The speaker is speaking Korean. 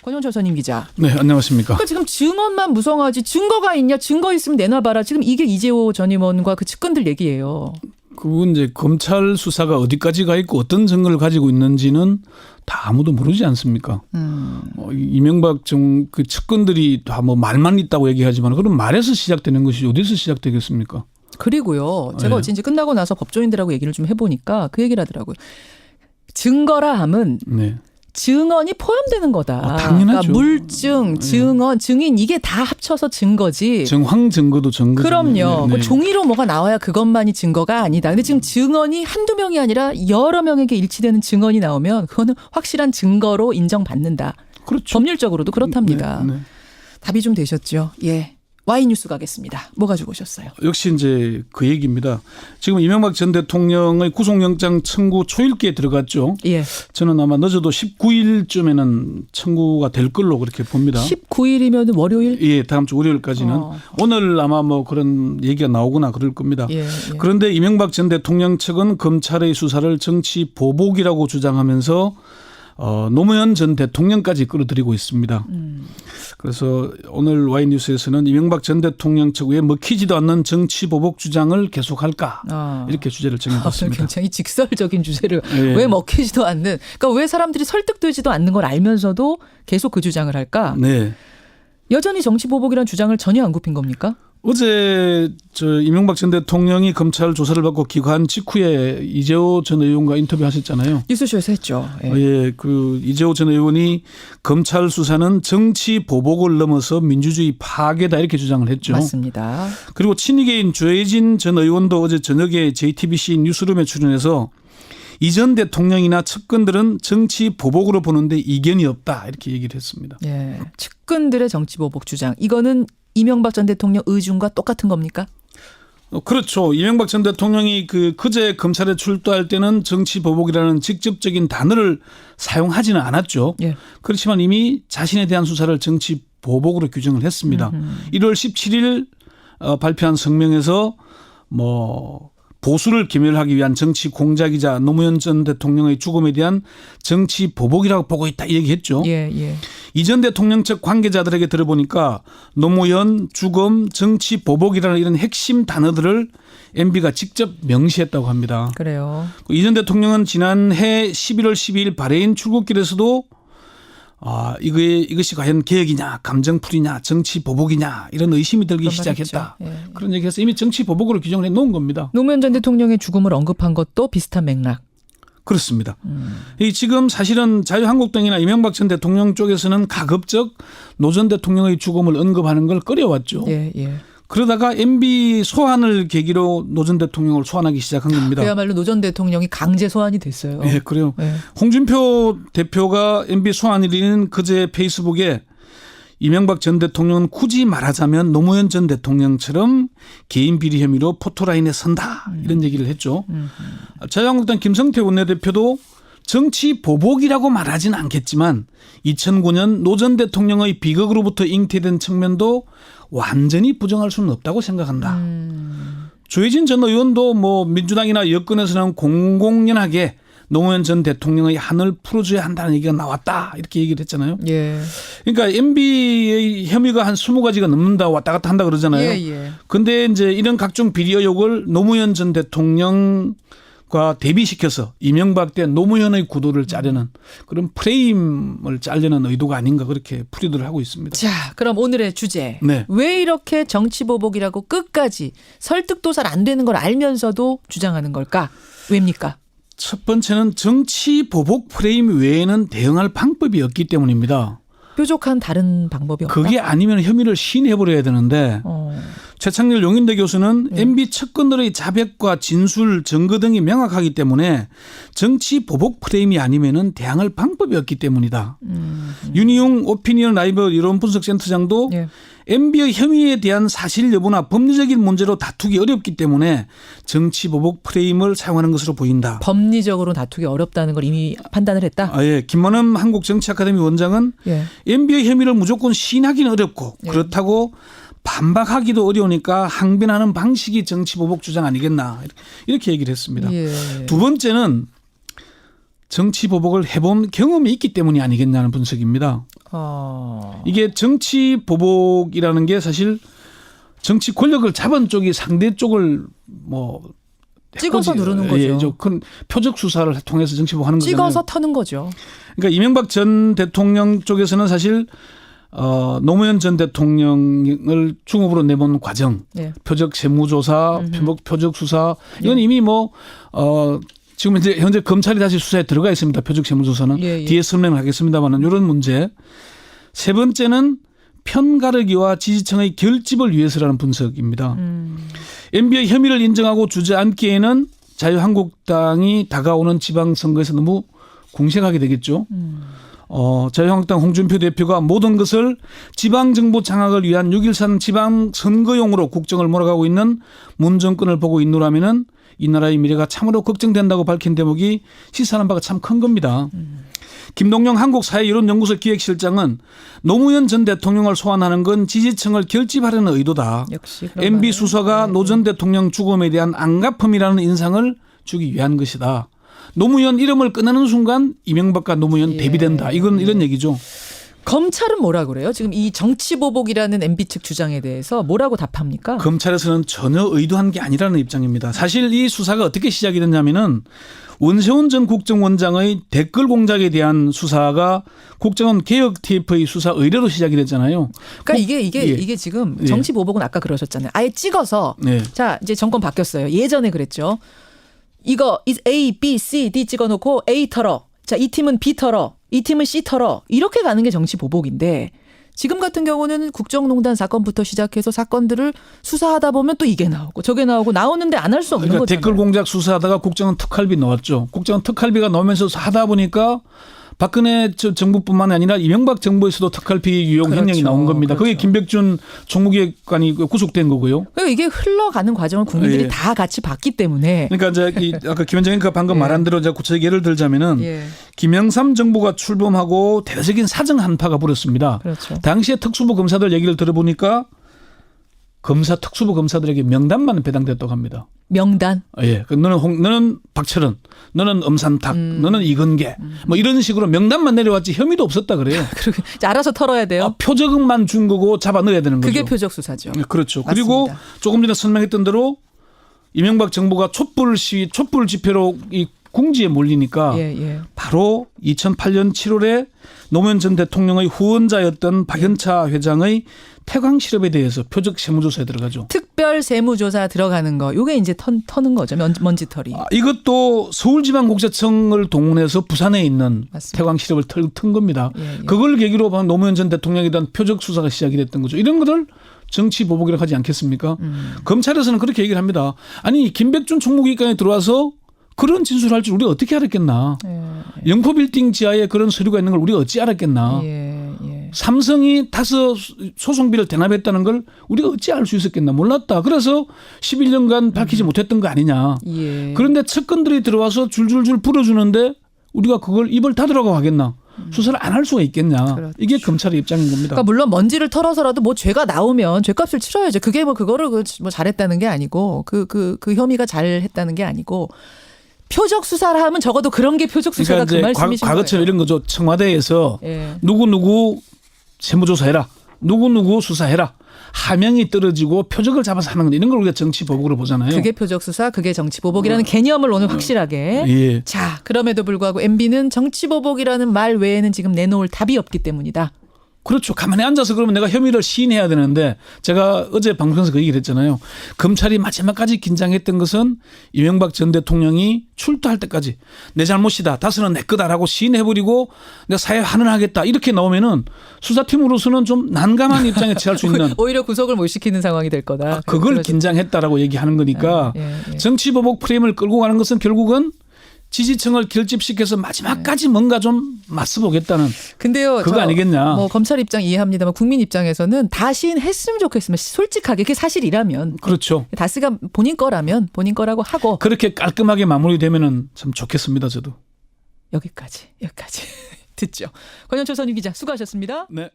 권영철 선임 기자. 네, 안녕하십니까. 그러니까 지금 증언만 무성하지 증거가 있냐, 증거 있으면 내놔봐라. 지금 이게 이재호 전 임원과 그 측근들 얘기예요. 그건 이제 검찰 수사가 어디까지 가 있고 어떤 증거를 가지고 있는지는 다 아무도 모르지 않습니까? 이명박 그 측근들이 다 뭐 말만 있다고 얘기하지만 그럼 말에서 시작되는 것이 어디서 시작되겠습니까? 그리고요. 제가 어제 이제 끝나고 나서 법조인들하고 얘기를 좀 해보니까 그 얘기를 하더라고요. 증거라 함은 네. 증언이 포함되는 거다. 당연하죠. 그러니까 물증, 증언, 증인 이게 다 합쳐서 증거지. 정황 증거도 증거죠. 그럼요. 네. 그 종이로 뭐가 나와야 그것만이 증거가 아니다. 근데 지금 증언이 한두 명이 아니라 여러 명에게 일치되는 증언이 나오면 그거는 확실한 증거로 인정받는다. 그렇죠. 법률적으로도 그렇답니다. 네, 네. 답이 좀 되셨죠? 예. Y뉴스 가겠습니다. 뭐 가지고 오셨어요? 역시 이제 그 얘기입니다. 지금 이명박 전 대통령의 구속영장 청구 초일기에 들어갔죠. 예. 저는 아마 늦어도 19일쯤에는 청구가 될 걸로 그렇게 봅니다. 19일이면 월요일? 예, 다음 주 월요일까지는. 오늘 아마 뭐 그런 얘기가 나오거나 그럴 겁니다. 예. 그런데 이명박 전 대통령 측은 검찰의 수사를 정치 보복이라고 주장하면서 노무현 전 대통령까지 끌어들이고 있습니다. 그래서 오늘 Y뉴스에서는 이명박 전 대통령 측 왜 먹히지도 않는 정치 보복 주장을 계속할까 이렇게 주제를 정해봤습니다. 굉장히 직설적인 주제를 예. 왜 먹히지도 않는, 그러니까 왜 사람들이 설득되지도 않는 걸 알면서도 계속 그 주장을 할까? 네. 여전히 정치 보복이라는 주장을 전혀 안 굽힌 겁니까? 어제 이명박 전 대통령이 검찰 조사를 받고 귀가한 직후에 이재호 전 의원과 인터뷰하셨잖아요. 뉴스쇼에서 했죠. 예. 예, 그 이재호 전 의원이 검찰 수사는 정치 보복을 넘어서 민주주의 파괴다 이렇게 주장을 했죠. 맞습니다. 그리고 친이계인 조혜진 전 의원도 어제 저녁에 JTBC 뉴스룸에 출연해서 이 전 대통령이나 측근들은 정치 보복으로 보는데 이견이 없다 이렇게 얘기를 했습니다. 예. 측근들의 정치 보복 주장, 이거는 이명박 전 대통령 의중과 똑같은 겁니까? 그렇죠. 이명박 전 대통령이 그제 검찰에 출두할 때는 정치 보복이라는 직접적인 단어를 사용하지는 않았죠. 예. 그렇지만 이미 자신에 대한 수사를 정치 보복으로 규정을 했습니다. 1월 17일 발표한 성명에서 보수를 괴멸하기 위한 정치 공작이자 노무현 전 대통령의 죽음에 대한 정치 보복이라고 보고 있다 이 얘기했죠. 예. 이 전 대통령 측 관계자들에게 들어보니까 노무현, 죽음, 정치 보복이라는 이런 핵심 단어들을 MB가 직접 명시했다고 합니다. 그래요. 이 전 대통령은 지난해 11월 12일 바레인 출국길에서도 이것이 과연 개혁이냐, 감정풀이냐, 정치 보복이냐 이런 의심이 들기 시작했다. 예. 그런 얘기해서 이미 정치 보복으로 규정을 해놓은 겁니다. 노무현 전 대통령의 죽음을 언급한 것도 비슷한 맥락. 그렇습니다. 지금 사실은 자유한국당이나 이명박 전 대통령 쪽에서는 가급적 노 전 대통령의 죽음을 언급하는 걸 꺼려왔죠. 예. 그러다가 MB 소환을 계기로 노 전 대통령을 소환하기 시작한 겁니다. 그야말로 노 전 대통령이 강제 소환이 됐어요. 네, 그래요. 예. 홍준표 대표가 MB 소환일인 그제 페이스북에 이명박 전 대통령은 굳이 말하자면 노무현 전 대통령처럼 개인 비리 혐의로 포토라인에 선다 이런 얘기를 했죠. 자유한국당 김성태 원내대표도 정치 보복이라고 말하지는 않겠지만 2009년 노 전 대통령의 비극으로부터 잉태된 측면도 완전히 부정할 수는 없다고 생각한다. 조혜진 전 의원도 민주당이나 여권에서는 공공연하게 노무현 전 대통령의 한을 풀어줘야 한다는 얘기가 나왔다 이렇게 얘기를 했잖아요. 예. 그러니까 MB의 혐의가 한 20가지가 넘는다 왔다 갔다 한다 그러잖아요. 예. 그런데 이제 이런 각종 비리 의혹을 노무현 전 대통령과 대비시켜서 이명박 때 노무현의 구도를 짜려는 그런 프레임을 짜려는 의도가 아닌가 그렇게 풀이들을 하고 있습니다. 자, 그럼 오늘의 주제. 네. 왜 이렇게 정치보복이라고 끝까지 설득도 잘 안 되는 걸 알면서도 주장하는 걸까? 왜입니까? 첫 번째는 정치 보복 프레임 외에는 대응할 방법이 없기 때문입니다. 뾰족한 다른 방법이 없다? 그게 아니면 혐의를 시인해버려야 되는데 최창렬 용인대 교수는 MB 측근들의 자백과 진술, 증거 등이 명확하기 때문에 정치 보복 프레임이 아니면 대항할 방법이 없기 때문이다. 윤희용 오피니언 라이브 이론분석센터장도 MB의 혐의에 대한 사실 여부나 법리적인 문제로 다투기 어렵기 때문에 정치 보복 프레임을 사용하는 것으로 보인다. 법리적으로 다투기 어렵다는 걸 이미 판단을 했다? 김원흠 한국정치아카데미 원장은 MB의 혐의를 무조건 시인하기는 어렵고 그렇다고 반박하기도 어려우니까 항변하는 방식이 정치 보복 주장 아니겠나 이렇게 얘기를 했습니다. 두 번째는 정치 보복을 해본 경험이 있기 때문이 아니겠냐는 분석입니다. 이게 정치 보복이라는 게 사실 정치 권력을 잡은 쪽이 상대 쪽을 뭐 찍어서 누르는 거죠. 예, 큰 표적 수사를 통해서 정치 보복하는 거잖아요. 찍어서 터는 거죠. 그러니까 이명박 전 대통령 쪽에서는 사실 노무현 전 대통령을 중업으로 내본 과정, 네. 표적 세무조사, 표적 수사 이건 이미 뭐 지금 현재 검찰이 다시 수사에 들어가 있습니다. 표적 세무조사는 예. 뒤에 설명을 하겠습니다만 이런 문제. 세 번째는 편가르기와 지지층의 결집을 위해서라는 분석입니다. MB의 혐의를 인정하고 주저앉기에는 자유한국당이 다가오는 지방선거에서 너무 궁색하게 되겠죠. 자유한국당 홍준표 대표가 모든 것을 지방정부 장악을 위한 6.13 지방선거용으로 국정을 몰아가고 있는 문 정권을 보고 있노라면은 이 나라의 미래가 참으로 걱정된다고 밝힌 대목이 시사하는 바가 참 큰 겁니다. 김동영 한국사회여론연구소 기획실장은 노무현 전 대통령을 소환하는 건 지지층을 결집하려는 의도다. 역시 그런 MB 말이에요. 수사가 노 전 대통령 죽음에 대한 안갚음이라는 인상을 주기 위한 것이다. 노무현 이름을 꺼내는 순간 이명박과 노무현 대비된다. 이건 이런 얘기죠. 검찰은 뭐라 그래요? 지금 이 정치보복이라는 MB 측 주장에 대해서 뭐라고 답합니까? 검찰에서는 전혀 의도한 게 아니라는 입장입니다. 사실 이 수사가 어떻게 시작이 됐냐면은 원세훈 전 국정원장의 댓글 공작에 대한 수사가 국정원 개혁 TF의 수사 의뢰로 시작이 됐잖아요. 그러니까 이게 지금 정치보복은 아까 그러셨잖아요. 아예 찍어서 자 이제 정권 바뀌었어요. 예전에 그랬죠. 이거 A, B, C, D 찍어놓고 A 털어. 자, 이 팀은 B 털어. 이 팀은 C 털어. 이렇게 가는 게 정치 보복인데 지금 같은 경우는 국정농단 사건부터 시작해서 사건들을 수사하다 보면 또 이게 나오고 저게 나오고 나오는데 안 할 수 없는 거잖아요. 댓글 공작 수사하다가 국정원 특활비 나왔죠. 국정원 특활비가 나오면서 하다 보니까 박근혜 정부뿐만 아니라 이명박 정부에서도 특활비 유용 횡령이 나온 겁니다. 그게 김백준 총무기획관이 구속된 거고요. 그러니까 이게 흘러가는 과정을 국민들이 다 같이 봤기 때문에. 그러니까 이제 아까 김현정 앵커가 방금 말한 대로 제가 구체적 예를 들자면은 김영삼 정부가 출범하고 대대적인 사정 한파가 불었습니다. 그렇죠. 당시에 특수부 검사들 얘기를 들어보니까 특수부 검사들에게 명단만 배당됐다고 합니다. 명단? 예. 너는 박철원, 너는 엄산탁, 너는 이건계, 뭐 이런 식으로 명단만 내려왔지 혐의도 없었다 그래요. 그러게 알아서 털어야 돼요. 표적만 준 거고 잡아 넣어야 되는 거죠. 그게 표적 수사죠. 그렇죠. 맞습니다. 그리고 조금 전에 설명했던 대로 이명박 정부가 촛불 집회로 이 궁지에 몰리니까 바로 2008년 7월에 노무현 전 대통령의 후원자였던 박연차 회장의 태광 실업에 대해서 표적 세무조사에 들어가죠. 특별 세무조사 들어가는 거. 이게 이제 터는 거죠. 먼지털이. 이것도 서울지방국세청을 동원해서 부산에 있는 맞습니다. 태광 실업을 튼 겁니다. 그걸 계기로 노무현 전 대통령에 대한 표적 수사가 시작이 됐던 거죠. 이런 것을 정치 보복이라고 하지 않겠습니까? 검찰에서는 그렇게 얘기를 합니다. 아니 김백준 총무기획관에 들어와서 그런 진술을 할 줄 우리가 어떻게 알았겠나. 영포빌딩 지하에 그런 서류가 있는 걸 우리가 어찌 알았겠나. 삼성이 타서 소송비를 대납했다는 걸 우리가 어찌 알 수 있었겠나. 몰랐다. 그래서 11년간 밝히지 못했던 거 아니냐. 그런데 측근들이 들어와서 줄줄줄 풀어주는데 우리가 그걸 입을 닫으라고 하겠나. 수사를 안 할 수가 있겠냐. 그렇죠. 이게 검찰의 입장인 겁니다. 그러니까 물론 먼지를 털어서라도 뭐 죄가 나오면 죄값을 치러야죠. 그게 뭐 그거를 뭐 잘했다는 게 아니고 그 혐의가 잘했다는 게 아니고 표적 수사를 하면 적어도 그런 게 표적 수사다. 그러니까 그 말씀이신 거예요. 과거처럼 이런 거죠. 청와대에서 누구 세무조사해라. 누구 수사해라. 하명이 떨어지고 표적을 잡아서 하는 건 이런 걸 우리가 정치 보복으로 보잖아요. 그게 표적 수사, 그게 정치 보복이라는 개념을 오늘 확실하게. 자, 그럼에도 불구하고 MB는 정치 보복이라는 말 외에는 지금 내놓을 답이 없기 때문이다. 그렇죠. 가만히 앉아서 그러면 내가 혐의를 시인해야 되는데 제가 어제 방송에서 그 얘기를 했잖아요. 검찰이 마지막까지 긴장했던 것은 이명박 전 대통령이 출두할 때까지 내 잘못이다. 다스는 내 거다라고 시인해버리고 내가 사회 환원하겠다. 이렇게 나오면은 수사팀으로서는 좀 난감한 입장에 처할 수 있는. 오히려 구속을 못 시키는 상황이 될 거다. 그걸 긴장했다라고 얘기하는 거니까 정치보복 프레임을 끌고 가는 것은 결국은 지지층을 결집시켜서 마지막까지 뭔가 좀 맞서보겠다는. 근데요, 그거 아니겠냐. 뭐 검찰 입장 이해합니다만 국민 입장에서는 다 시인했으면 좋겠으면 솔직하게 그게 사실이라면. 그렇죠. 다스가 본인 거라면 본인 거라고 하고. 그렇게 깔끔하게 마무리되면은 참 좋겠습니다, 저도. 여기까지 듣죠. 권현철 선임 기자 수고하셨습니다. 네.